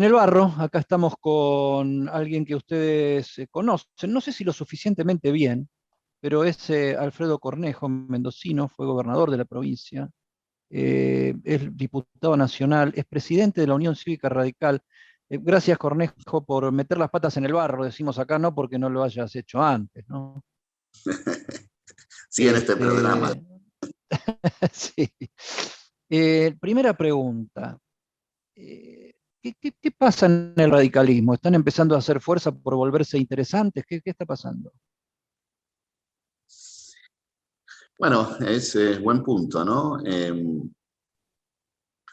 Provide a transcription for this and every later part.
el barro. Acá estamos con alguien que ustedes conocen, no sé si lo suficientemente bien, pero es Alfredo Cornejo, mendocino, fue gobernador de la provincia, es diputado nacional, es presidente de la Unión Cívica Radical. Gracias, Cornejo, por meter las patas en el barro, decimos acá, no porque no lo hayas hecho antes, ¿no? Sí, en este programa. Este, sí. Primera pregunta. ¿Qué pasa en el radicalismo? ¿Están empezando a hacer fuerza por volverse interesantes? ¿Qué está pasando? Bueno, es buen punto, ¿no?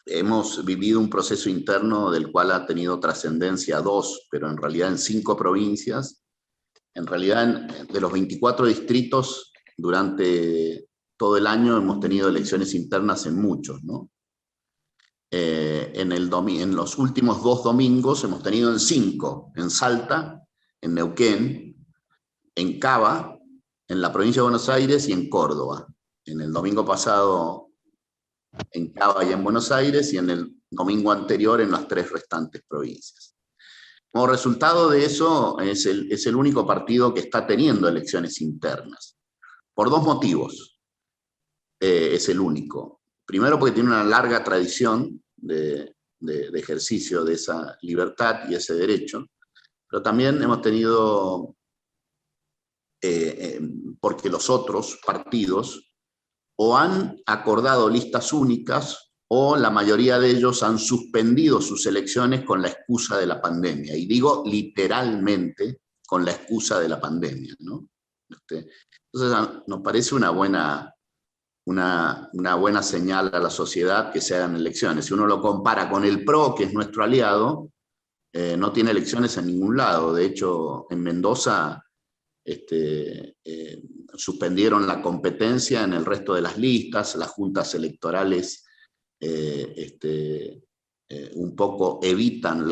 Hemos vivido un proceso interno del cual ha tenido trascendencia dos, pero en realidad en 5 provincias. En realidad, de los 24 distritos, durante todo el año hemos tenido elecciones internas en muchos, ¿no? En los últimos 2 domingos hemos tenido en 5, en Salta, en Neuquén, en Cava, en la provincia de Buenos Aires y en Córdoba. En el domingo pasado en Cava y en Buenos Aires, y en el domingo anterior en las 3 restantes provincias. Como resultado de eso, es el único partido que está teniendo elecciones internas. Por 2 motivos es el único. Primero, porque tiene una larga tradición de ejercicio de esa libertad y ese derecho, pero también hemos tenido, porque los otros partidos o han acordado listas únicas o la mayoría de ellos han suspendido sus elecciones con la excusa de la pandemia. Y digo literalmente con la excusa de la pandemia, ¿no? Entonces nos parece una buena señal a la sociedad que se hagan elecciones. Si uno lo compara con el PRO, que es nuestro aliado, no tiene elecciones en ningún lado. De hecho, en Mendoza suspendieron la competencia en el resto de las listas, las juntas electorales un poco evitan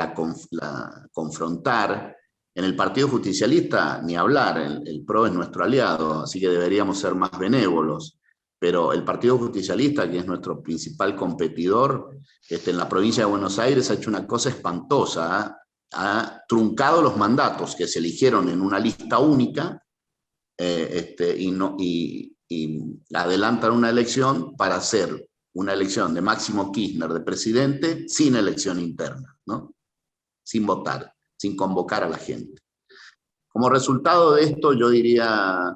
confrontar. En el Partido Justicialista, ni hablar, el PRO es nuestro aliado, así que deberíamos ser más benévolos. Pero el Partido Justicialista, que es nuestro principal competidor, en la provincia de Buenos Aires ha hecho una cosa espantosa, ¿eh? Ha truncado los mandatos que se eligieron en una lista única y adelantan una elección para hacer una elección de Máximo Kirchner de presidente sin elección interna, ¿no? Sin votar, sin convocar a la gente. Como resultado de esto, yo diría,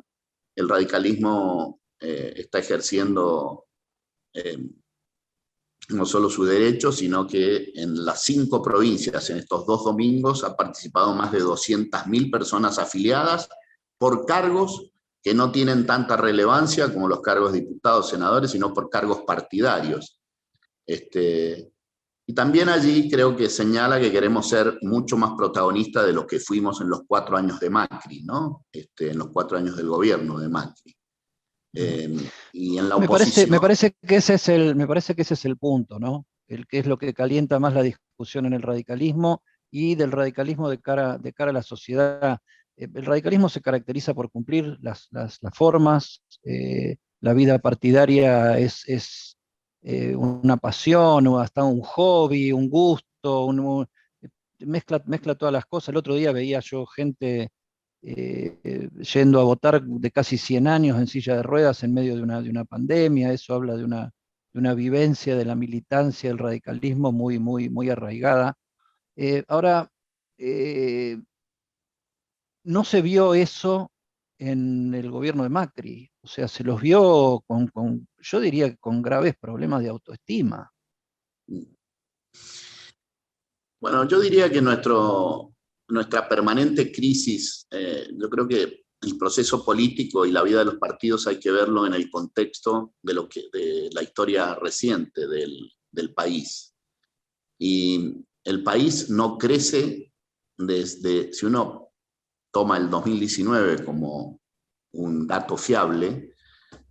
el radicalismo está ejerciendo no solo su derecho, sino que en las 5 provincias, en estos 2 domingos, ha participado más de 200.000 personas afiliadas por cargos que no tienen tanta relevancia como los cargos de diputados, senadores, sino por cargos partidarios. Y también allí creo que señala que queremos ser mucho más protagonistas de lo que fuimos en los 4 años de Macri, ¿no? En los 4 años del gobierno de Macri. Y en la oposición... Me parece que ese es el punto, ¿no? El que es lo que calienta más la discusión en el radicalismo y del radicalismo de cara a la sociedad. El radicalismo se caracteriza por cumplir las formas, la vida partidaria es una pasión o hasta un hobby, un gusto, mezcla todas las cosas. El otro día veía yo gente yendo a votar de casi 100 años en silla de ruedas en medio de una pandemia. Eso habla de una vivencia de la militancia, del radicalismo muy arraigada. Ahora, no se vio eso en el gobierno de Macri, o sea, se los vio yo diría que con graves problemas de autoestima. Bueno, yo diría que nuestra permanente crisis, yo creo que el proceso político y la vida de los partidos hay que verlo en el contexto de la historia reciente del país. Y el país no crece si uno toma el 2019 como un dato fiable,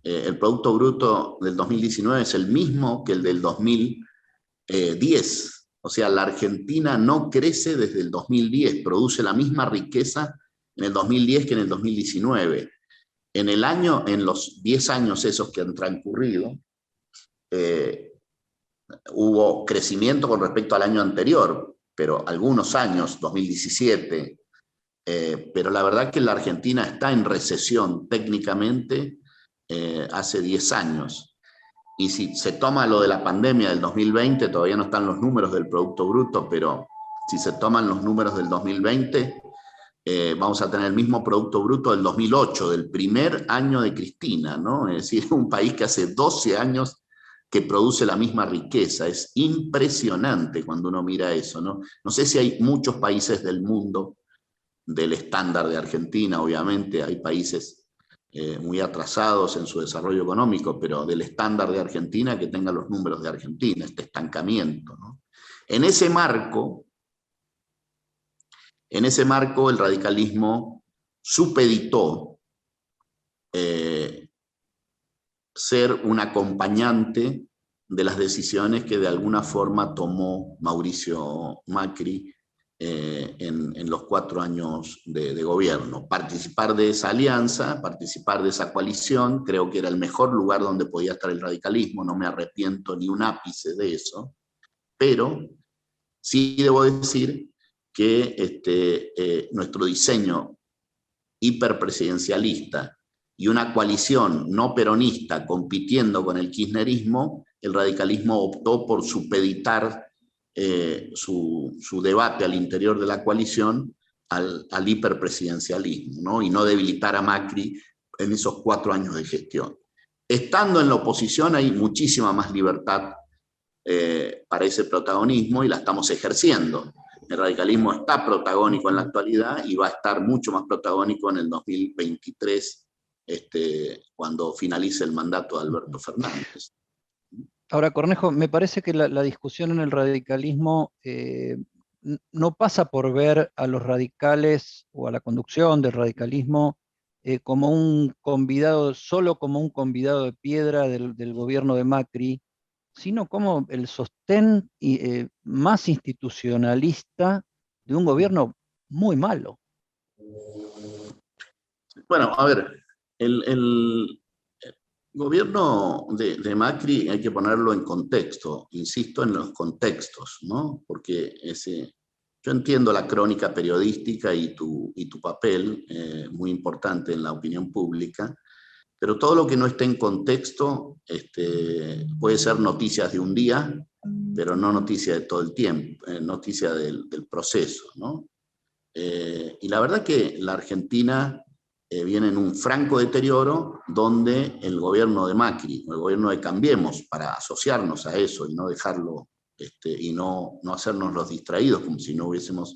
el Producto Bruto del 2019 es el mismo que el del 2010. O sea, la Argentina no crece desde el 2010, produce la misma riqueza en el 2010 que en el 2019. En los 10 años esos que han transcurrido, hubo crecimiento con respecto al año anterior, pero algunos años, 2017, pero la verdad que la Argentina está en recesión técnicamente hace 10 años. Y si se toma lo de la pandemia del 2020, todavía no están los números del Producto Bruto, pero si se toman los números del 2020, vamos a tener el mismo Producto Bruto del 2008, del primer año de Cristina, ¿no? Es decir, un país que hace 12 años que produce la misma riqueza. Es impresionante cuando uno mira eso, ¿no? No sé si hay muchos países del mundo del estándar de Argentina, obviamente, hay países muy atrasados en su desarrollo económico, pero del estándar de Argentina que tenga los números de Argentina, este estancamiento, ¿no? En ese marco, el radicalismo supeditó ser un acompañante de las decisiones que de alguna forma tomó Mauricio Macri en los 4 años de gobierno. Participar de esa alianza, participar de esa coalición, creo que era el mejor lugar donde podía estar el radicalismo, no me arrepiento ni un ápice de eso, pero sí debo decir que nuestro diseño hiperpresidencialista y una coalición no peronista compitiendo con el kirchnerismo, el radicalismo optó por supeditar su debate al interior de la coalición al hiperpresidencialismo, ¿no? Y no debilitar a Macri en esos 4 años de gestión. Estando en la oposición hay muchísima más libertad para ese protagonismo y la estamos ejerciendo. El radicalismo está protagónico en la actualidad y va a estar mucho más protagónico en el 2023, cuando finalice el mandato de Alberto Fernández. Ahora, Cornejo, me parece que la discusión en el radicalismo no pasa por ver a los radicales o a la conducción del radicalismo como un convidado, solo como un convidado de piedra del gobierno de Macri, sino como el sostén más institucionalista de un gobierno muy malo. Bueno, a ver, el gobierno de Macri hay que ponerlo en contexto, insisto en los contextos, ¿no? Porque yo entiendo la crónica periodística y tu papel, muy importante en la opinión pública, pero todo lo que no esté en contexto puede ser noticias de un día, pero no noticia de todo el tiempo, noticia del proceso, ¿no? Y la verdad que la Argentina viene en un franco deterioro donde el gobierno de Macri, el gobierno de Cambiemos, para asociarnos a eso y no dejarlo, y no hacernos los distraídos como si no hubiésemos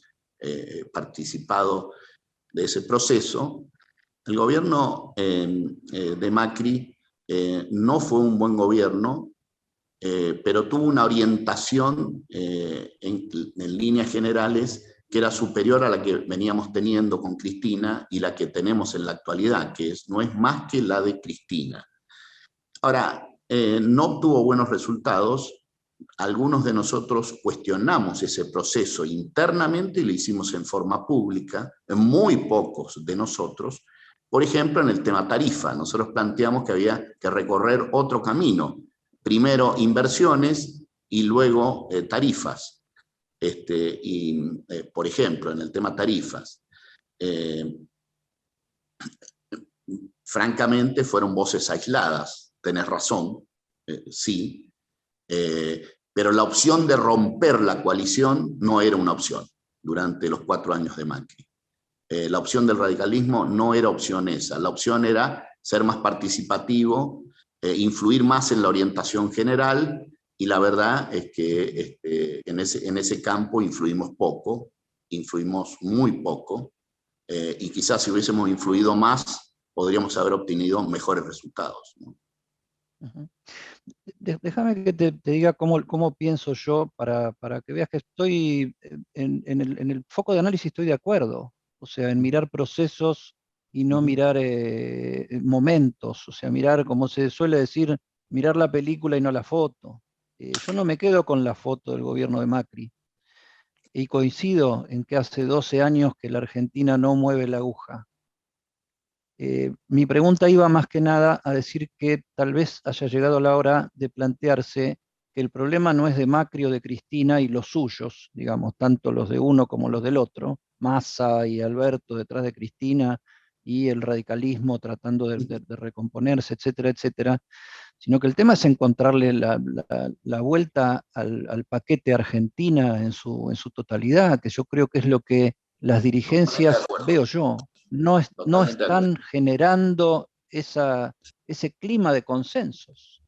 participado de ese proceso, el gobierno de Macri no fue un buen gobierno, pero tuvo una orientación en líneas generales que era superior a la que veníamos teniendo con Cristina y la que tenemos en la actualidad, que no es más que la de Cristina. Ahora, no obtuvo buenos resultados. Algunos de nosotros cuestionamos ese proceso internamente y lo hicimos en forma pública, muy pocos de nosotros. Por ejemplo, en el tema tarifa, nosotros planteamos que había que recorrer otro camino. Primero inversiones y luego tarifas. Por ejemplo, en el tema tarifas, francamente fueron voces aisladas, tenés razón, sí, pero la opción de romper la coalición no era una opción durante los 4 años de Macri. La opción del radicalismo no era opción esa, la opción era ser más participativo, influir más en la orientación general, y la verdad es que en ese campo influimos poco, influimos muy poco, y quizás si hubiésemos influido más, podríamos haber obtenido mejores resultados, ¿no? Déjame que te diga cómo pienso yo para que veas que estoy en el foco de análisis, estoy de acuerdo. O sea, en mirar procesos y no mirar momentos. O sea, mirar, como se suele decir, mirar la película y no la foto. Yo no me quedo con la foto del gobierno de Macri. Y coincido en que hace 12 años que la Argentina no mueve la aguja. Mi pregunta iba más que nada a decir que tal vez haya llegado la hora de plantearse que el problema no es de Macri o de Cristina y los suyos, digamos, tanto los de uno como los del otro, Massa y Alberto detrás de Cristina, y el radicalismo tratando de recomponerse, etcétera, etcétera, sino que el tema es encontrarle la vuelta al paquete Argentina en su totalidad, que yo creo que es lo que las Totalmente de dirigencias, acuerdo, veo yo, no totalmente de acuerdo. están generando ese clima de consensos.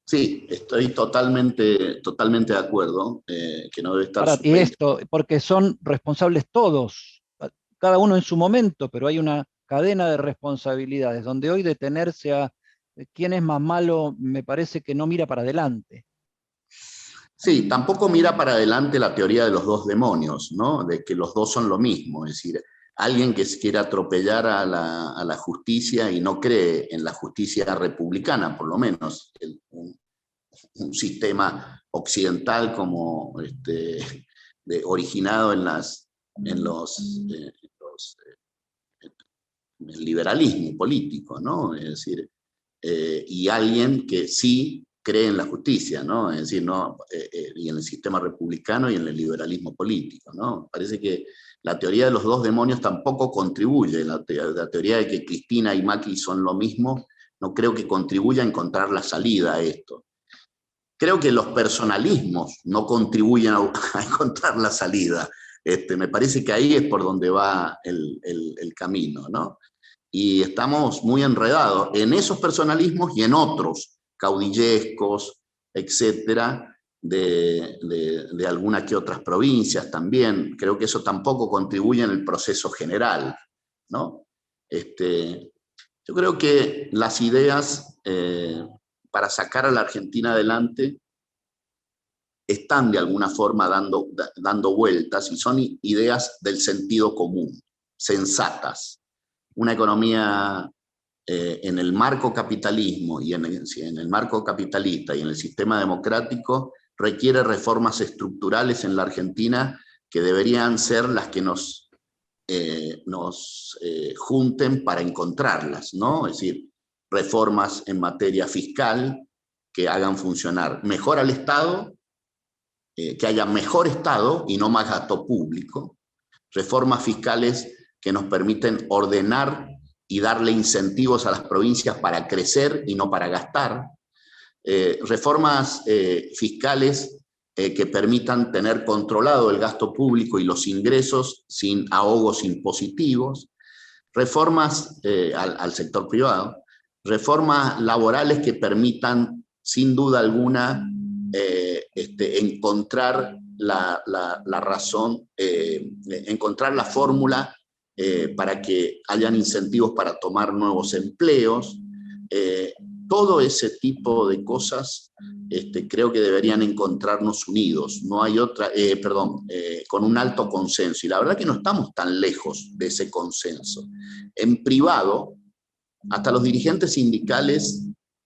Sí, estoy totalmente de acuerdo, que no debe estar Y supeditado. esto, porque son responsables todos, cada uno en su momento, pero hay una cadena de responsabilidades, donde hoy detenerse a quién es más malo me parece que no mira para adelante. Sí, tampoco mira para adelante la teoría de los dos demonios, ¿no? De que los dos son lo mismo, es decir, alguien que quiere atropellar a la justicia y no cree en la justicia republicana, por lo menos, un sistema occidental como originado en el liberalismo político, ¿no? Es decir, y alguien que sí cree en la justicia, ¿no? Es decir, no, y en el sistema republicano y en el liberalismo político, ¿no? Parece que la teoría de los dos demonios tampoco contribuye, la teoría de que Cristina y Macri son lo mismo, no creo que contribuya a encontrar la salida a esto. Creo que los personalismos no contribuyen a encontrar la salida. Me parece que ahí es por donde va el camino, ¿no? Y estamos muy enredados en esos personalismos y en otros caudillescos, etcétera, de algunas que otras provincias también. Creo que eso tampoco contribuye en el proceso general, ¿no? Yo creo que las ideas para sacar a la Argentina adelante están de alguna forma dando vueltas y son ideas del sentido común, sensatas. Una economía en el marco capitalismo y en el marco capitalista y en el sistema democrático requiere reformas estructurales en la Argentina que deberían ser las que nos junten para encontrarlas, ¿no? Es decir, reformas en materia fiscal que hagan funcionar mejor al Estado, que haya mejor Estado y no más gasto público, reformas fiscales que nos permiten ordenar y darle incentivos a las provincias para crecer y no para gastar, reformas fiscales que permitan tener controlado el gasto público y los ingresos sin ahogos impositivos, reformas al sector privado, reformas laborales que permitan, sin duda alguna, encontrar la razón, encontrar la fórmula para que hayan incentivos para tomar nuevos empleos. Todo ese tipo de cosas creo que deberían encontrarnos unidos, no hay otra, con un alto consenso. Y la verdad que no estamos tan lejos de ese consenso. En privado, hasta los dirigentes sindicales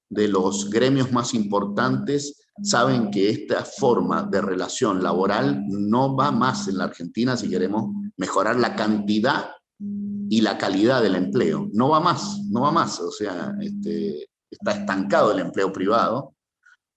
de los gremios más importantes saben que esta forma de relación laboral no va más en la Argentina si queremos mejorar la cantidad y la calidad del empleo. No va más, no va más. O sea, está estancado el empleo privado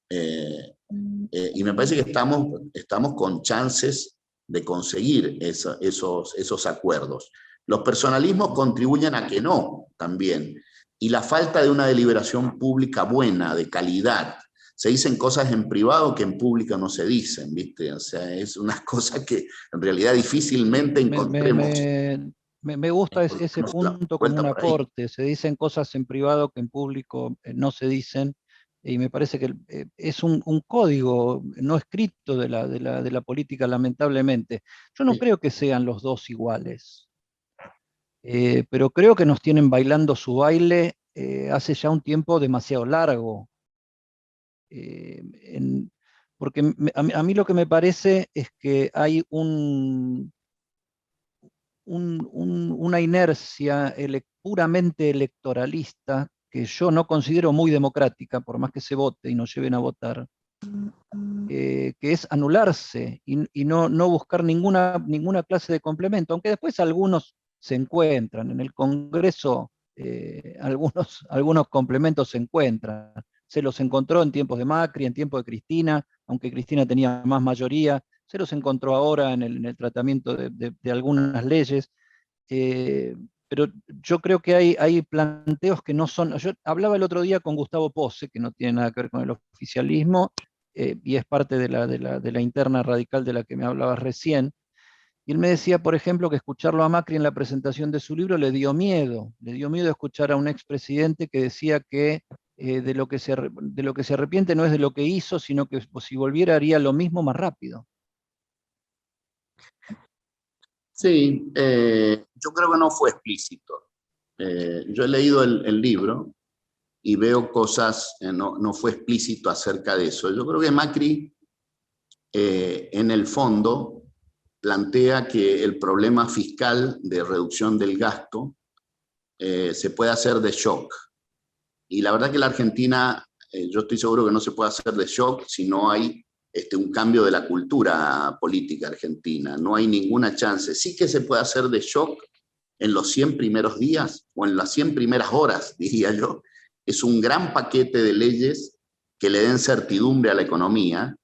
y me parece que estamos con chances de conseguir esos acuerdos. Los personalismos contribuyen a que no, también. Y la falta de una deliberación pública buena, de calidad. Se dicen cosas en privado que en público no se dicen, ¿viste? O sea, es una cosa que en realidad difícilmente encontremos. Me gusta ese La punto como vuelta un por ahí. aporte. Se dicen cosas en privado que en público no se dicen, y me parece que es un código no escrito de la política, lamentablemente. Yo no Sí. creo que sean los dos iguales, pero creo que nos tienen bailando su baile hace ya un tiempo demasiado largo. eh, en- Porque a mí lo que me parece es que hay una inercia puramente electoralista que yo no considero muy democrática, por más que se vote y nos lleven a votar, que es anularse y no buscar ninguna clase de complemento, aunque después algunos se encuentran en el Congreso, algunos complementos se encuentran. se los encontró en tiempos de Macri, en tiempos de Cristina, aunque Cristina tenía más mayoría, se los encontró ahora en el tratamiento de algunas leyes. Eh, pero yo creo que hay planteos que no son... Yo hablaba el otro día con Gustavo Posse, que no tiene nada que ver con el oficialismo, y es parte de la interna radical de la que me hablabas recién, y él me decía, por ejemplo, que escucharlo a Macri en la presentación de su libro le dio miedo escuchar a un expresidente que decía que de lo que se arrepiente no es de lo que hizo, sino que pues, si volviera haría lo mismo más rápido. Sí, yo creo que no fue explícito. Yo he leído el libro y veo cosas, no fue explícito acerca de eso. Yo creo que Macri, en el fondo, plantea que el problema fiscal de reducción del gasto se puede hacer de shock. Y la verdad que la Argentina, yo estoy seguro que no se puede hacer de shock si no hay un cambio de la cultura política argentina. No hay ninguna chance. Sí que se puede hacer de shock en los 100 primeros días o en las 100 primeras horas, diría yo. Es un gran paquete de leyes que le den certidumbre a la economía,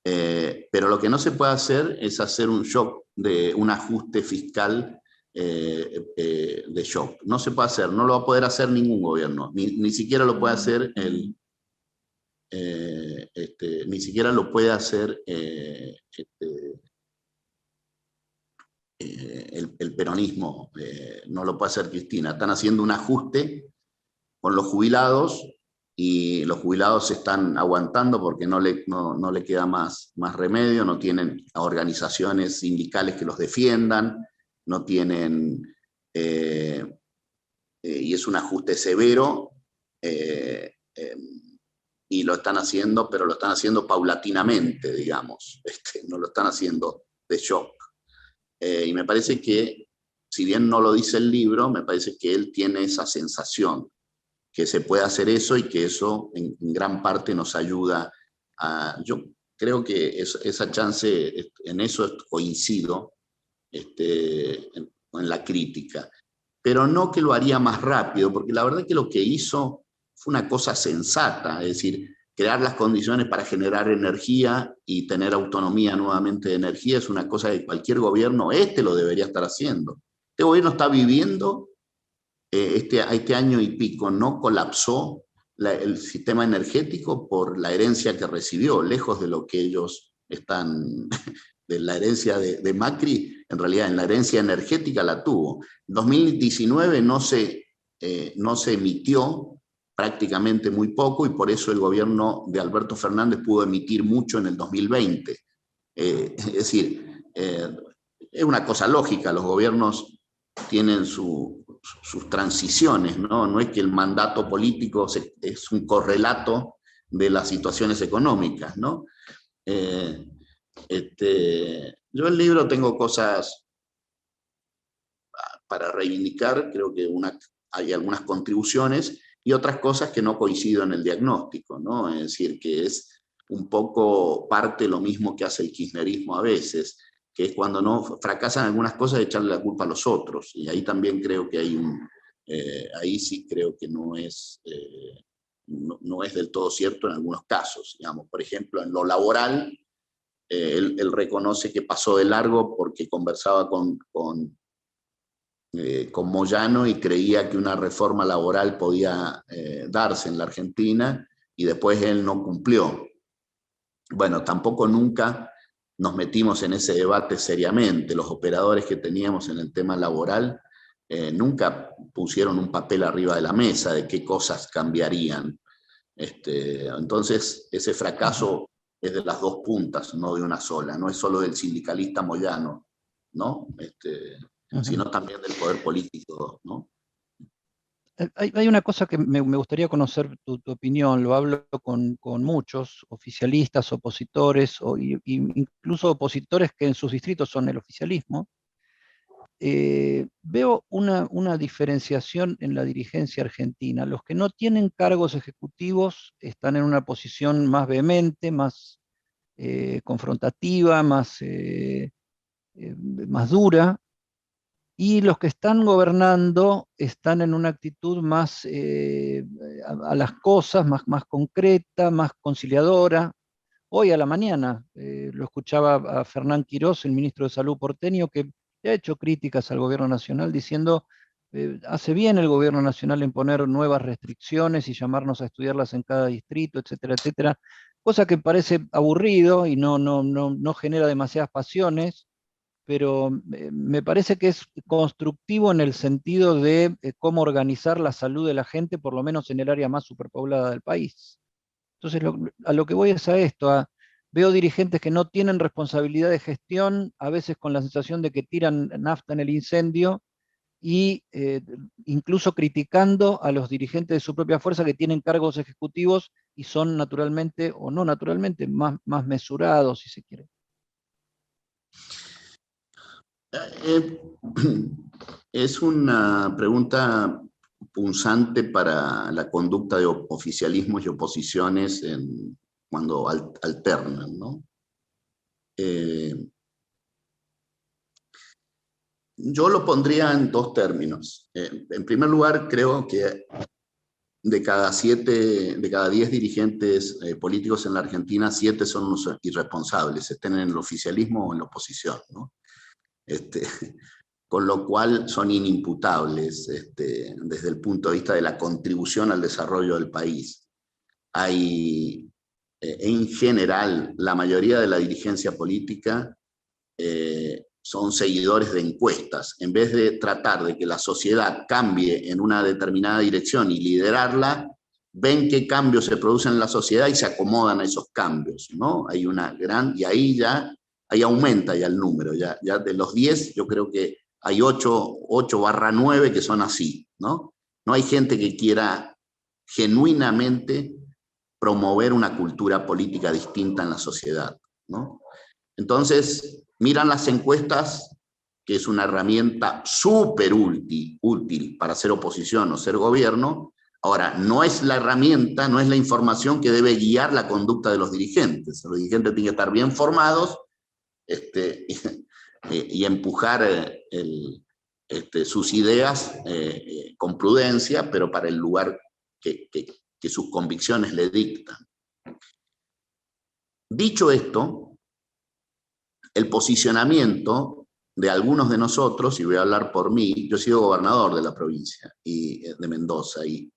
pero lo que no se puede hacer es hacer un shock de un ajuste fiscal de shock. No se puede hacer, no lo va a poder hacer ningún gobierno, ni siquiera lo puede hacer ni siquiera lo puede hacer el peronismo, no lo puede hacer Cristina. Están haciendo un ajuste con los jubilados y los jubilados se están aguantando porque no le queda más remedio, no tienen organizaciones sindicales que los defiendan, no tienen, y es un ajuste severo, y lo están haciendo, pero lo están haciendo paulatinamente, digamos, no lo están haciendo de shock. Y me parece que, si bien no lo dice el libro, me parece que él tiene esa sensación, que se puede hacer eso y que eso en gran parte nos ayuda yo creo que esa chance, en eso coincido en la crítica, pero no que lo haría más rápido, porque la verdad que lo que hizo fue una cosa sensata, es decir, crear las condiciones para generar energía y tener autonomía nuevamente de energía es una cosa que cualquier gobierno, lo debería estar haciendo. Este gobierno está viviendo este año y pico, no colapsó el sistema energético por la herencia que recibió, lejos de lo que ellos están, de la herencia de Macri, en realidad en la herencia energética la tuvo. En 2019 no se emitió prácticamente muy poco y por eso el gobierno de Alberto Fernández pudo emitir mucho en el 2020. Es decir, es una cosa lógica, los gobiernos tienen sus transiciones, ¿no? No es que el mandato político es un correlato de las situaciones económicas, ¿no? Yo en el libro tengo cosas para reivindicar, creo que hay algunas contribuciones y otras cosas que no coincido en el diagnóstico, ¿no? Es decir, que es un poco parte lo mismo que hace el kirchnerismo a veces, que es cuando no fracasan algunas cosas, echarle la culpa a los otros. Y ahí también creo que ahí sí creo que no es del todo cierto en algunos casos. Digamos, por ejemplo, en lo laboral, él reconoce que pasó de largo porque conversaba con Moyano y creía que una reforma laboral podía darse en la Argentina y después él no cumplió. Bueno, tampoco nunca nos metimos en ese debate seriamente. Los operadores que teníamos en el tema laboral nunca pusieron un papel arriba de la mesa de qué cosas cambiarían. Entonces, ese fracaso es de las dos puntas, no de una sola. No es solo del sindicalista Moyano, ¿no? Sino también del poder político, ¿no? Hay una cosa que me gustaría conocer tu opinión, lo hablo con muchos oficialistas, opositores, incluso opositores que en sus distritos son el oficialismo. Veo una diferenciación en la dirigencia argentina. Los que no tienen cargos ejecutivos están en una posición más vehemente, más confrontativa, más dura, y los que están gobernando están en una actitud más a las cosas, más concreta, más conciliadora. Hoy a la mañana lo escuchaba a Fernán Quirós, el ministro de Salud porteño, que ha hecho críticas al gobierno nacional diciendo, hace bien el gobierno nacional en poner nuevas restricciones y llamarnos a estudiarlas en cada distrito, etcétera, etcétera, cosa que parece aburrido y no genera demasiadas pasiones, pero me parece que es constructivo en el sentido de cómo organizar la salud de la gente, por lo menos en el área más superpoblada del país. Entonces, a lo que voy es a esto, veo dirigentes que no tienen responsabilidad de gestión, a veces con la sensación de que tiran nafta en el incendio, y incluso criticando a los dirigentes de su propia fuerza que tienen cargos ejecutivos y son naturalmente, o no naturalmente, más mesurados, si se quiere. Es una pregunta punzante para la conducta de oficialismos y oposiciones cuando alternan, ¿no? Yo lo pondría en dos términos. En primer lugar, creo que de cada 10 dirigentes políticos en la Argentina, 7 son unos irresponsables, estén en el oficialismo o en la oposición, ¿no? Con lo cual son inimputables desde el punto de vista de la contribución al desarrollo del país. Hay, en general, la mayoría de la dirigencia política son seguidores de encuestas. En vez de tratar de que la sociedad cambie en una determinada dirección y liderarla, ven qué cambios se producen en la sociedad y se acomodan a esos cambios, ¿no? Hay una gran, y ahí aumenta ya el número, ya de los 10 yo creo que hay 8/9 que son así, ¿no? No hay gente que quiera genuinamente promover una cultura política distinta en la sociedad, ¿no? Entonces, miran las encuestas, que es una herramienta súper útil para hacer oposición o ser gobierno. Ahora, no es la herramienta, no es la información que debe guiar la conducta de los dirigentes. Los dirigentes tienen que estar bien formados y empujar sus ideas con prudencia, pero para el lugar que sus convicciones le dictan. Dicho esto, el posicionamiento de algunos de nosotros, y voy a hablar por mí, yo he sido gobernador de la provincia de Mendoza, y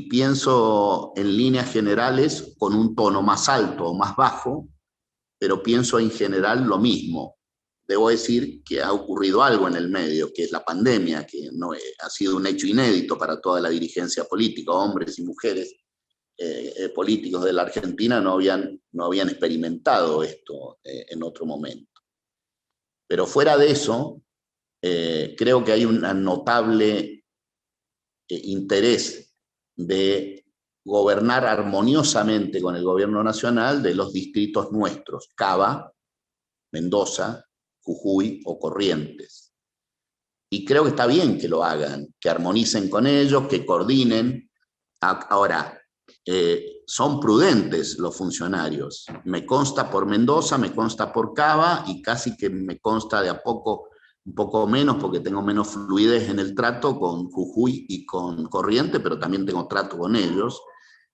pienso en líneas generales con un tono más alto o más bajo, pero pienso en general lo mismo. Debo decir que ha ocurrido algo en el medio, que es la pandemia, que no ha sido un hecho inédito para toda la dirigencia política, hombres y mujeres políticos de la Argentina no habían experimentado esto en otro momento. Pero fuera de eso, creo que hay un notable interés de gobernar armoniosamente con el gobierno nacional de los distritos nuestros, Cava, Mendoza, Jujuy o Corrientes. Y creo que está bien que lo hagan, que armonicen con ellos, que coordinen. Ahora, son prudentes los funcionarios. Me consta por Mendoza, me consta por Cava y casi que me consta de a poco, un poco menos porque tengo menos fluidez en el trato con Jujuy y con Corrientes, pero también tengo trato con ellos.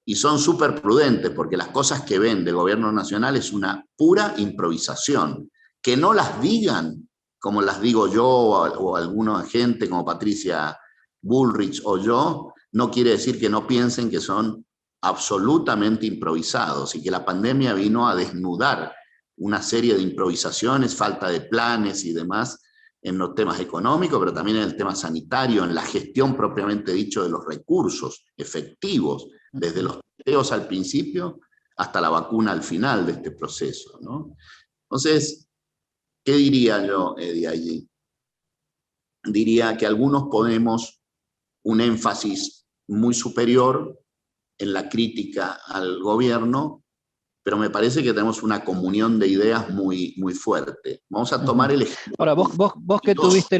Y son súper prudentes porque las cosas que ven del gobierno nacional es una pura improvisación. Que no las digan como las digo yo o alguna gente como Patricia Bullrich o yo, no quiere decir que no piensen que son absolutamente improvisados y que la pandemia vino a desnudar una serie de improvisaciones, falta de planes y demás en los temas económicos, pero también en el tema sanitario, en la gestión propiamente dicho de los recursos efectivos, desde los testeos al principio hasta la vacuna al final de este proceso, ¿no? Entonces, ¿qué diría yo, Eddie, allí? Diría que algunos ponemos un énfasis muy superior en la crítica al gobierno, pero me parece que tenemos una comunión de ideas muy, muy fuerte. Vamos a tomar el ejemplo. Ahora, vos que tuviste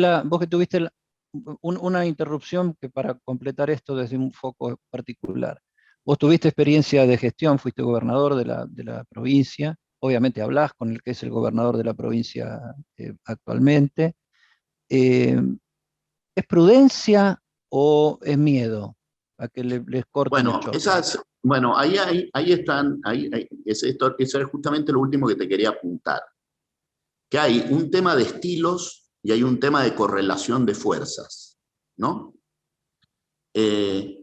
una interrupción que para completar esto desde un foco particular. Vos tuviste experiencia de gestión, fuiste gobernador de la provincia, obviamente hablas con el que es el gobernador de la provincia actualmente. Eh, ¿Es prudencia o es miedo a que les corten el Bueno, choto? bueno, ahí están, eso es justamente lo último que te quería apuntar, que hay un tema de estilos y hay un tema de correlación de fuerzas, ¿no? Eh,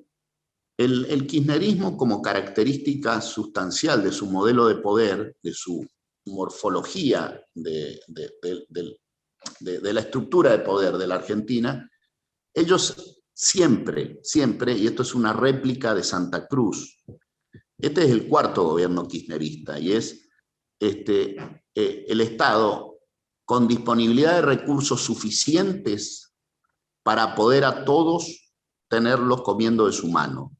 el kirchnerismo, como característica sustancial de su modelo de poder, de su morfología de la estructura de poder de la Argentina, ellos siempre, siempre, y esto es una réplica de Santa Cruz, este es el cuarto gobierno kirchnerista, y es el Estado con disponibilidad de recursos suficientes para poder a todos tenerlos comiendo de su mano.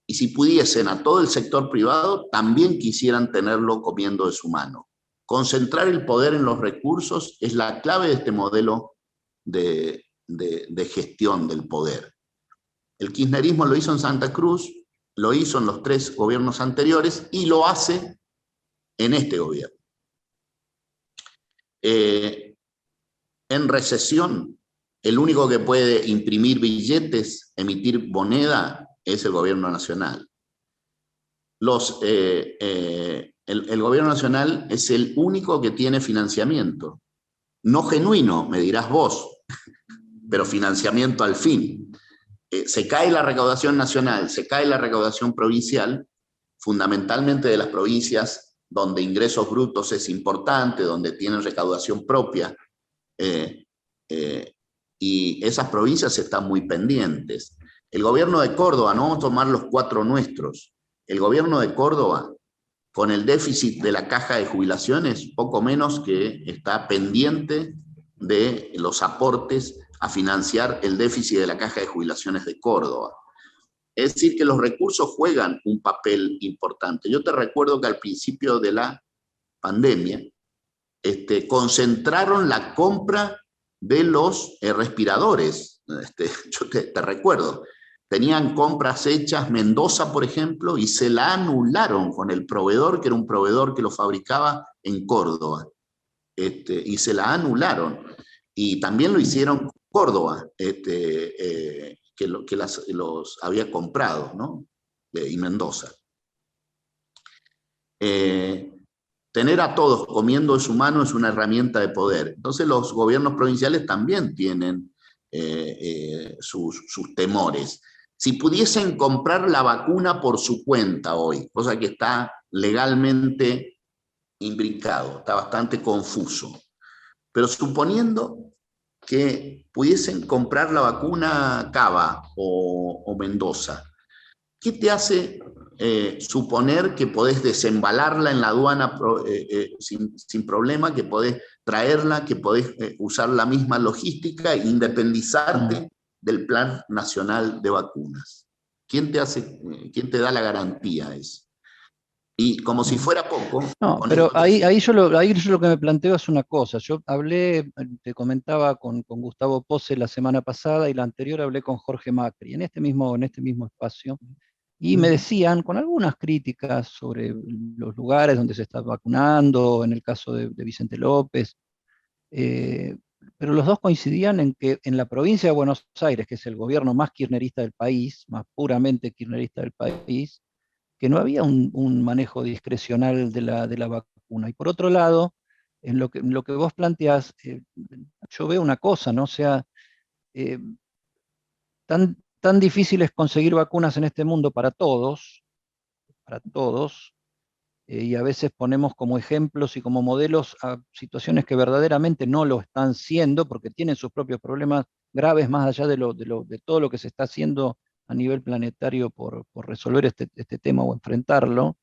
Y si pudiesen a todo el sector privado, también quisieran tenerlo comiendo de su mano. Concentrar el poder en los recursos es la clave de este modelo de gestión del poder. El kirchnerismo lo hizo en Santa Cruz, lo hizo en los 3 gobiernos anteriores y lo hace en este gobierno. En recesión, el único que puede imprimir billetes, emitir moneda, es el gobierno nacional. El gobierno nacional es el único que tiene financiamiento. No genuino, me dirás vos, pero financiamiento al fin. Se cae la recaudación nacional, se cae la recaudación provincial, fundamentalmente de las provincias donde ingresos brutos es importante, donde tienen recaudación propia, y esas provincias están muy pendientes. El gobierno de Córdoba, no vamos a tomar los 4 nuestros, el gobierno de Córdoba, con el déficit de la caja de jubilaciones, poco menos que está pendiente de los aportes a financiar el déficit de la caja de jubilaciones de Córdoba. Es decir, que los recursos juegan un papel importante. Yo te recuerdo que al principio de la pandemia concentraron la compra de los respiradores. Yo te recuerdo, tenían compras hechas Mendoza, por ejemplo, y se la anularon con el proveedor, que era un proveedor que lo fabricaba en Córdoba. Y se la anularon. Y también lo hicieron Córdoba, que los había comprado, ¿no? Y Mendoza. Tener a todos comiendo de su mano es una herramienta de poder. Entonces los gobiernos provinciales también tienen sus temores. Si pudiesen comprar la vacuna por su cuenta hoy, cosa que está legalmente imbricado, está bastante confuso, pero suponiendo que pudiesen comprar la vacuna Cava o Mendoza, ¿qué te hace suponer que podés desembalarla en la aduana sin problema, que podés traerla, que podés usar la misma logística e independizarte del Plan Nacional de Vacunas? ¿Quién te da la garantía de eso? Y como si fuera poco... No, pero ahí yo lo que me planteo es una cosa. Yo hablé, te comentaba con Gustavo Pose la semana pasada y la anterior hablé con Jorge Macri en este mismo espacio. Y me decían, con algunas críticas sobre los lugares donde se está vacunando, en el caso de Vicente López, eh, pero los dos coincidían en que en la provincia de Buenos Aires, que es el gobierno más kirchnerista del país, más puramente kirchnerista del país, que no había un manejo discrecional de la vacuna. Y por otro lado, en lo que vos planteás, yo veo una cosa, ¿no? O sea, eh, tan difícil es conseguir vacunas en este mundo para todos, y a veces ponemos como ejemplos y como modelos a situaciones que verdaderamente no lo están siendo, porque tienen sus propios problemas graves más allá de todo lo que se está haciendo a nivel planetario por resolver este tema o enfrentarlo.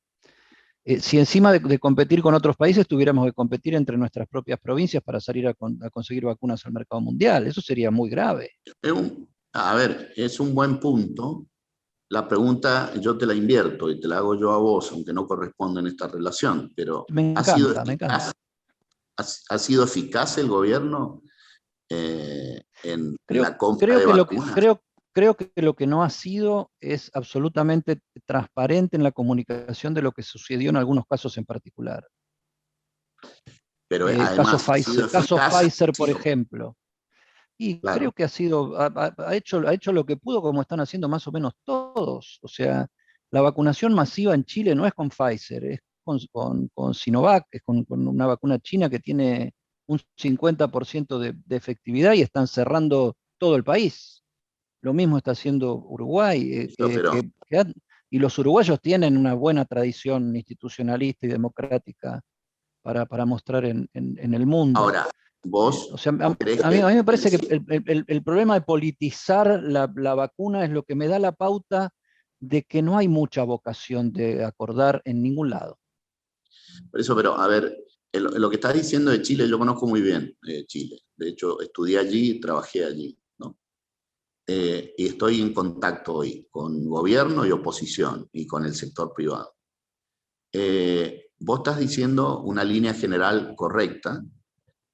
Si encima de competir con otros países tuviéramos que competir entre nuestras propias provincias para salir a conseguir vacunas al mercado mundial, eso sería muy grave. A ver, es un buen punto. La pregunta yo te la invierto y te la hago yo a vos, aunque no corresponde en esta relación, pero Me encanta, me encanta. ¿ha sido eficaz el gobierno en la compra Creo de que vacunas? creo que lo que no ha sido es absolutamente transparente en la comunicación de lo que sucedió en algunos casos en particular. Pero Caso además ha sido eficaz, Pfizer, por sí, ejemplo. Y creo claro. que ha hecho lo que pudo, como están haciendo más o menos todos. O sea, la vacunación masiva en Chile no es con Pfizer, es con Sinovac, es con una vacuna china que tiene un 50% de efectividad y están cerrando todo el país. Lo mismo está haciendo Uruguay, Pero y los uruguayos tienen una buena tradición institucionalista y democrática para mostrar en el mundo. ahora, vos O sea, crees a mí que me parece que el problema de politizar la vacuna es lo que me da la pauta de que no hay mucha vocación de acordar en ningún lado. por eso, pero a ver, lo que estás diciendo de Chile, yo conozco muy bien Chile. De hecho, estudié allí, trabajé allí, ¿no? Y estoy en contacto hoy con gobierno y oposición y con el sector privado. Vos estás diciendo una línea general correcta,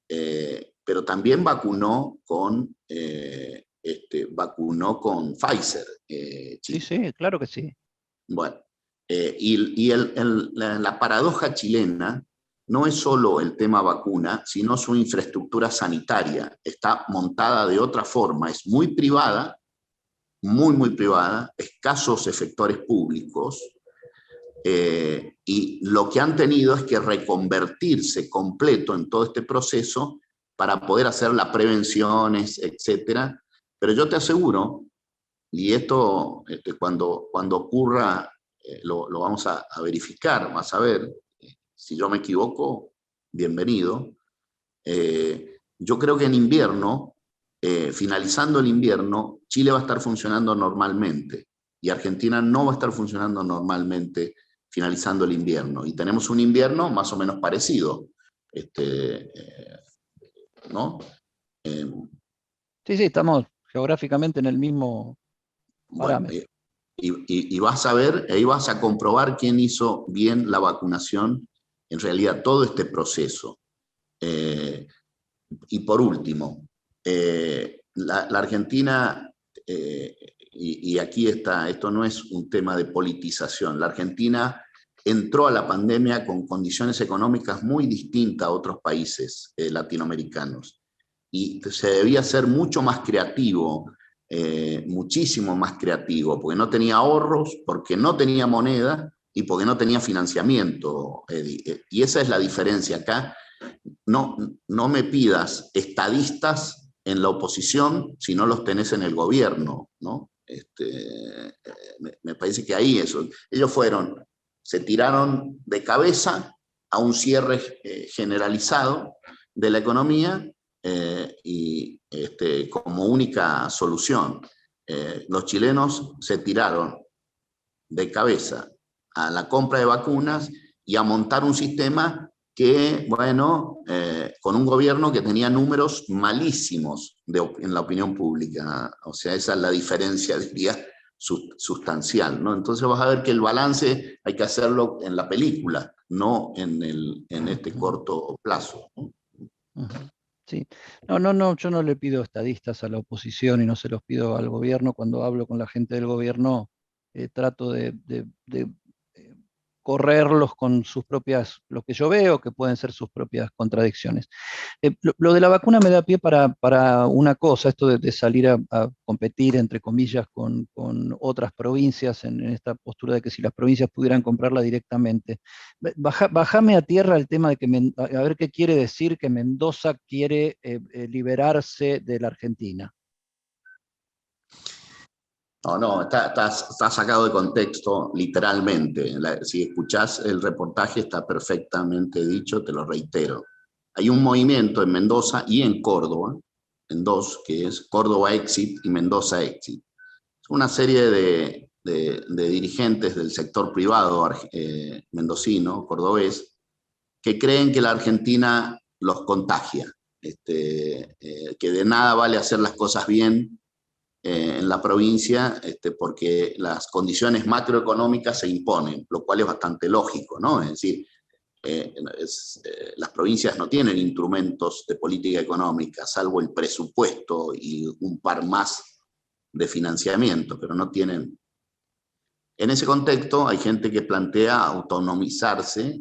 pero también vacunó con Pfizer, Sí, Chile. sí, claro que sí. Bueno, la paradoja chilena no es solo el tema vacuna, sino su infraestructura sanitaria. Está montada de otra forma, es muy privada, muy, muy privada, escasos efectores públicos, y lo que han tenido es que reconvertirse completo en todo este proceso para poder hacer las prevenciones, etcétera. Pero yo te aseguro, y esto cuando ocurra lo vamos a verificar, vas a ver, si yo me equivoco, bienvenido. Yo creo que en invierno, finalizando el invierno, Chile va a estar funcionando normalmente y Argentina no va a estar funcionando normalmente finalizando el invierno. Y tenemos un invierno más o menos parecido, ¿no? Eh, Sí, sí, estamos geográficamente en el mismo bueno, parámetro. y vas a ver, ahí vas a comprobar quién hizo bien la vacunación, en realidad todo este proceso. Eh, y por último, la Argentina, y aquí está, esto no es un tema de politización, la Argentina entró a la pandemia con condiciones económicas muy distintas a otros países latinoamericanos y se debía ser mucho más creativo, muchísimo más creativo, porque no tenía ahorros, porque no tenía moneda y porque no tenía financiamiento. Y esa es la diferencia acá. No, no me pidas estadistas en la oposición si no los tenés en el gobierno, ¿no? Me parece que ahí eso. Ellos se tiraron de cabeza a un cierre generalizado de la economía y como única solución. Los chilenos se tiraron de cabeza a la compra de vacunas y a montar un sistema que, bueno, con un gobierno que tenía números malísimos en la opinión pública. O sea, esa es la diferencia, diría, sustancial, ¿no? Entonces vas a ver que el balance hay que hacerlo en la película, no en este corto plazo, ¿no? Ujú. Sí, no, yo no le pido estadistas a la oposición y no se los pido al gobierno. Cuando hablo con la gente del gobierno, trato de, eh, correrlos con sus propias, lo que yo veo que pueden ser sus propias contradicciones. Lo de la vacuna me da pie para una cosa, esto de salir a competir, entre comillas, con otras provincias en esta postura de que si las provincias pudieran comprarla directamente. Bajame a tierra el tema de que, a ver qué quiere decir que Mendoza quiere liberarse de la Argentina. No, está sacado de contexto literalmente. Si escuchás el reportaje está perfectamente dicho, te lo reitero. Hay un movimiento en Mendoza y en Córdoba, en dos, que es Córdoba Exit y Mendoza Exit. Es una serie de dirigentes del sector privado mendocino, cordobés, que creen que la Argentina los contagia, que de nada vale hacer las cosas bien en la provincia, porque las condiciones macroeconómicas se imponen, lo cual es bastante lógico, ¿no? Es decir, las provincias no tienen instrumentos de política económica, salvo el presupuesto y un par más de financiamiento, pero no tienen. En ese contexto hay gente que plantea autonomizarse.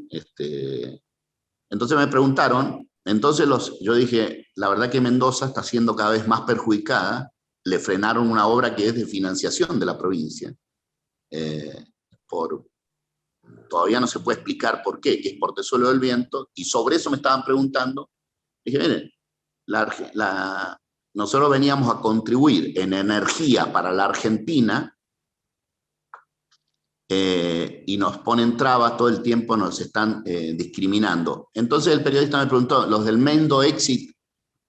Entonces me preguntaron Entonces yo dije, la verdad que Mendoza está siendo cada vez más perjudicada. Le frenaron una obra que es de financiación de la provincia. Todavía no se puede explicar por qué, que es por Tesoro del Viento, y sobre eso me estaban preguntando. Dije, miren, nosotros veníamos a contribuir en energía para la Argentina, y nos ponen trabas todo el tiempo, nos están discriminando. Entonces el periodista me preguntó, ¿los del Mendo Exit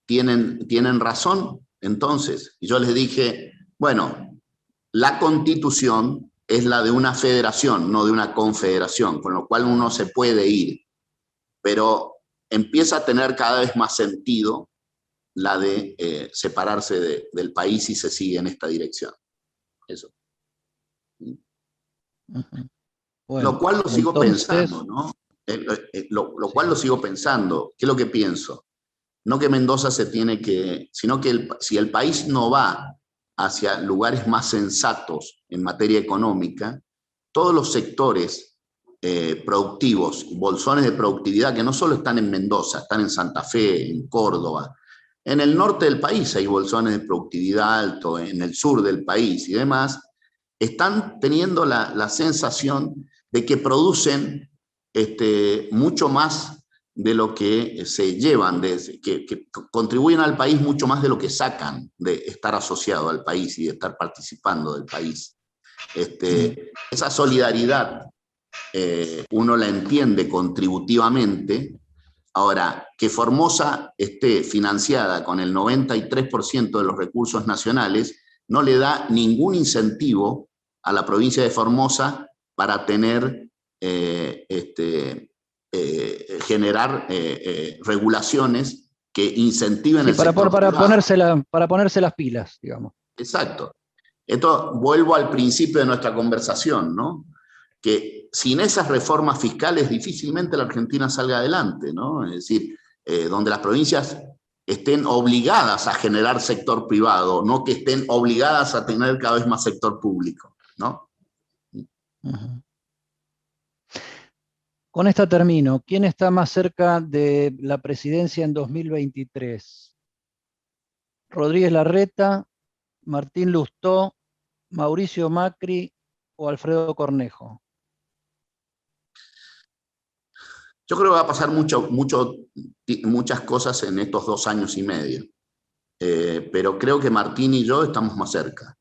tienen razón? Entonces, y yo les dije, bueno, la Constitución es la de una federación, no de una confederación, con lo cual uno se puede ir, pero empieza a tener cada vez más sentido la de separarse del país si se sigue en esta dirección. Eso. Bueno, lo cual lo sigo pensando, ¿no? Lo cual lo sigo pensando. ¿Qué es lo que pienso? No que Mendoza se tiene que... Sino que si el país no va hacia lugares más sensatos en materia económica, todos los sectores productivos, bolsones de productividad, que no solo están en Mendoza, están en Santa Fe, en Córdoba, en el norte del país hay bolsones de productividad alto, en el sur del país y demás, están teniendo la sensación de que producen mucho más de lo que se llevan, que contribuyen al país mucho más de lo que sacan de estar asociado al país y de estar participando del país. Esa solidaridad uno la entiende contributivamente. Ahora, que Formosa esté financiada con el 93% de los recursos nacionales no le da ningún incentivo a la provincia de Formosa para tener, generar regulaciones que incentiven el sector privado. Para ponerse las pilas, digamos. Exacto. Esto vuelvo al principio de nuestra conversación, ¿no? Que sin esas reformas fiscales difícilmente la Argentina salga adelante, ¿no? Es decir, donde las provincias estén obligadas a generar sector privado, no que estén obligadas a tener cada vez más sector público, ¿no? Uh-huh. Con esta termino. ¿Quién está más cerca de la presidencia en 2023? ¿Rodríguez Larreta, Martín Lustó, Mauricio Macri o Alfredo Cornejo? Yo creo que va a pasar muchas cosas en estos 2 años y medio. Pero creo que Martín y yo estamos más cerca.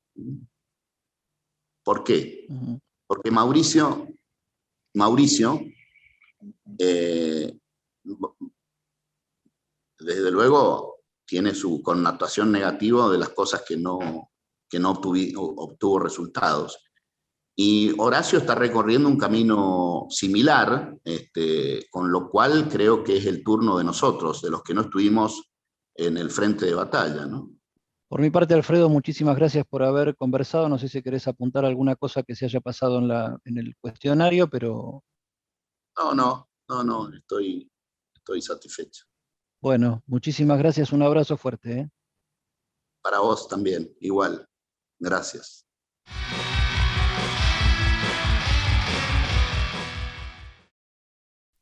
¿Por qué? Uh-huh. Porque Mauricio desde luego tiene su connotación negativa de las cosas que no obtuvo resultados. Y Horacio está recorriendo un camino similar, con lo cual creo que es el turno de nosotros, de los que no estuvimos en el frente de batalla, ¿no? Por mi parte, Alfredo, muchísimas gracias por haber conversado. No sé si querés apuntar alguna cosa que se haya pasado en el cuestionario, pero... No, estoy satisfecho. Bueno, muchísimas gracias, un abrazo fuerte, ¿eh? Para vos también, igual. Gracias.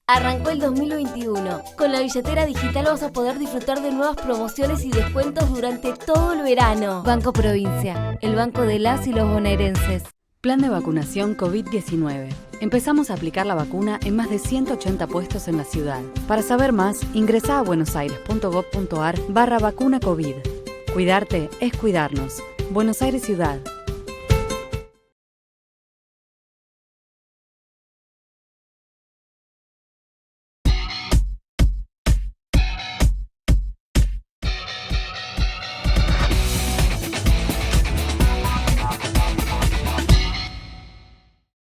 Arrancó el 2021. Con la billetera digital vas a poder disfrutar de nuevas promociones y descuentos durante todo el verano. Banco Provincia, el banco de las y los bonaerenses. Plan de vacunación COVID-19. Empezamos a aplicar la vacuna en más de 180 puestos en la ciudad. Para saber más, ingresá a buenosaires.gov.ar/vacuna COVID. Cuidarte es cuidarnos. Buenos Aires Ciudad.